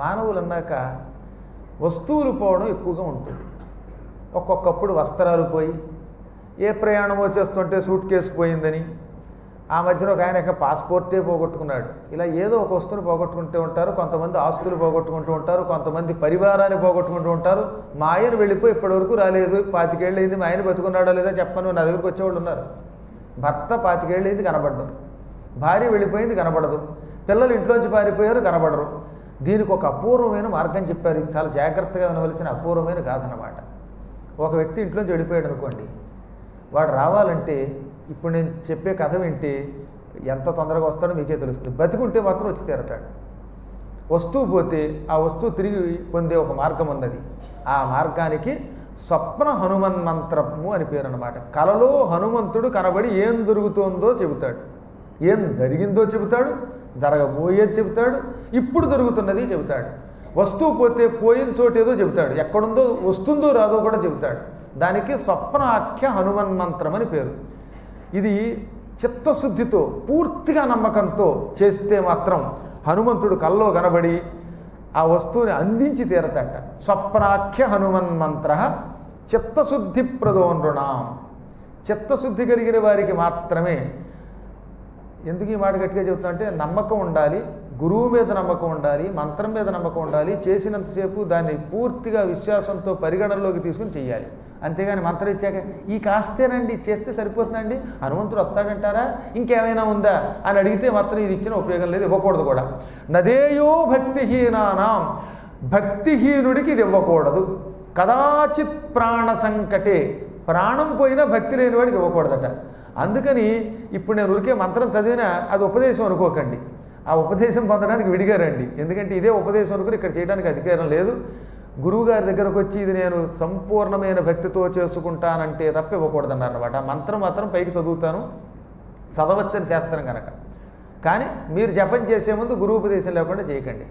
మానవులు అన్నాక వస్తువులు పోవడం ఎక్కువగా ఉంటుంది. ఒక్కొక్కప్పుడు వస్త్రాలు పోయి, ఏ ప్రయాణమో చేస్తుంటే సూట్ కేసు పోయిందని, ఆ మధ్యలో ఒక ఆయన పాస్పోర్టే పోగొట్టుకున్నాడు. ఇలా ఏదో ఒక వస్తువును పోగొట్టుకుంటూ ఉంటారు. కొంతమంది ఆస్తులు పోగొట్టుకుంటూ ఉంటారు, కొంతమంది పరివారాన్ని పోగొట్టుకుంటూ ఉంటారు. మా ఆయన వెళ్ళిపోయి ఇప్పటివరకు రాలేదు, 25 ఏళ్ళు అయింది, మా ఆయన బతుకున్నాడో లేదో చెప్పను నా దగ్గరికి వచ్చేవాళ్ళు ఉన్నారు. భర్త 25 ఏళ్ళు అయింది కనబడ్డం, భార్య వెళ్ళిపోయింది కనబడదు, పిల్లలు ఇంట్లోంచి పారిపోయారు కనబడరు. దీనికి ఒక అపూర్వమైన మార్గం చెప్పారు. ఇది చాలా జాగ్రత్తగా వినవలసిన అపూర్వమైన కాదనమాట. ఒక వ్యక్తి ఇంట్లోంచి వెళ్ళిపోయాడు అనుకోండి, వాడు రావాలంటే ఇప్పుడు నేను చెప్పే కథ వింటే ఎంత తొందరగా వస్తాడో మీకే తెలుస్తుంది. బతికుంటే మాత్రం వచ్చి తీరతాడు. వస్తువు పోతే ఆ వస్తువు తిరిగి పొందే ఒక మార్గం ఉన్నది. ఆ మార్గానికి స్వప్న హనుమన్ మంత్రము అని పేరు అన్నమాట. కలలో హనుమంతుడు కనబడి ఏం జరుగుతోందో చెబుతాడు, ఏం జరిగిందో చెబుతాడు, జరగబోయేది చెబుతాడు, ఇప్పుడు జరుగుతున్నది చెబుతాడు. వస్తువు పోతే పోయిన చోటు ఏదో చెబుతాడు, ఎక్కడుందో వస్తుందో రాదో కూడా చెబుతాడు. దానికి స్వప్నాఖ్య హనుమన్ మంత్రం అని పేరు. ఇది చిత్తశుద్ధితో పూర్తిగా నమ్మకంతో చేస్తే మాత్రం హనుమంతుడు కల్లో కనబడి ఆ వస్తువుని అందించి తీరతాట. స్వప్నాఖ్య హనుమన్ మంత్ర చిత్తశుద్ధి ప్రదోనృణాం. చిత్తశుద్ధి కలిగిన వారికి మాత్రమే. ఎందుకు ఈ మాట గట్టిగా చెబుతున్నా అంటే, నమ్మకం ఉండాలి, గురువు మీద నమ్మకం ఉండాలి, మంత్రం మీద నమ్మకం ఉండాలి. చేసినంతసేపు దాన్ని పూర్తిగా విశ్వాసంతో పరిగణనలోకి తీసుకుని చెయ్యాలి. అంతేగాని మంత్రం ఇచ్చాక ఈ కాస్తేనండి చేస్తే సరిపోతుందండి, హనుమంతుడు వస్తాడంటారా, ఇంకేమైనా ఉందా అని అడిగితే మాత్రం ఇది ఇచ్చిన ఉపయోగం లేదు, ఇవ్వకూడదు కూడా. నదేయో భక్తిహీనానాం, భక్తిహీనుడికి ఇది ఇవ్వకూడదు. కదాచిత్ ప్రాణ సంకటే, ప్రాణం పోయినా భక్తి లేని వాడికి ఇవ్వకూడదట. అందుకని ఇప్పుడు నేను ఊరికే మంత్రం చదివినా అది ఉపదేశం అనుకోకండి, ఆ ఉపదేశం పొందడానికి విడిగారండి. ఎందుకంటే ఇదే ఉపదేశం అనుకుని ఇక్కడ చేయడానికి అధికారం లేదు. గురువుగారి దగ్గరకు వచ్చి ఇది నేను సంపూర్ణమైన భక్తితో చేసుకుంటానంటే తప్ప ఇవ్వకూడదన్నారు అనమాట. ఆ మంత్రం మాత్రం పైకి చదువుతాను, చదవచ్చని శాస్త్రం కనుక. కానీ మీరు జపం చేసే ముందు గురువు ఉపదేశం లేకుండా చేయకండి.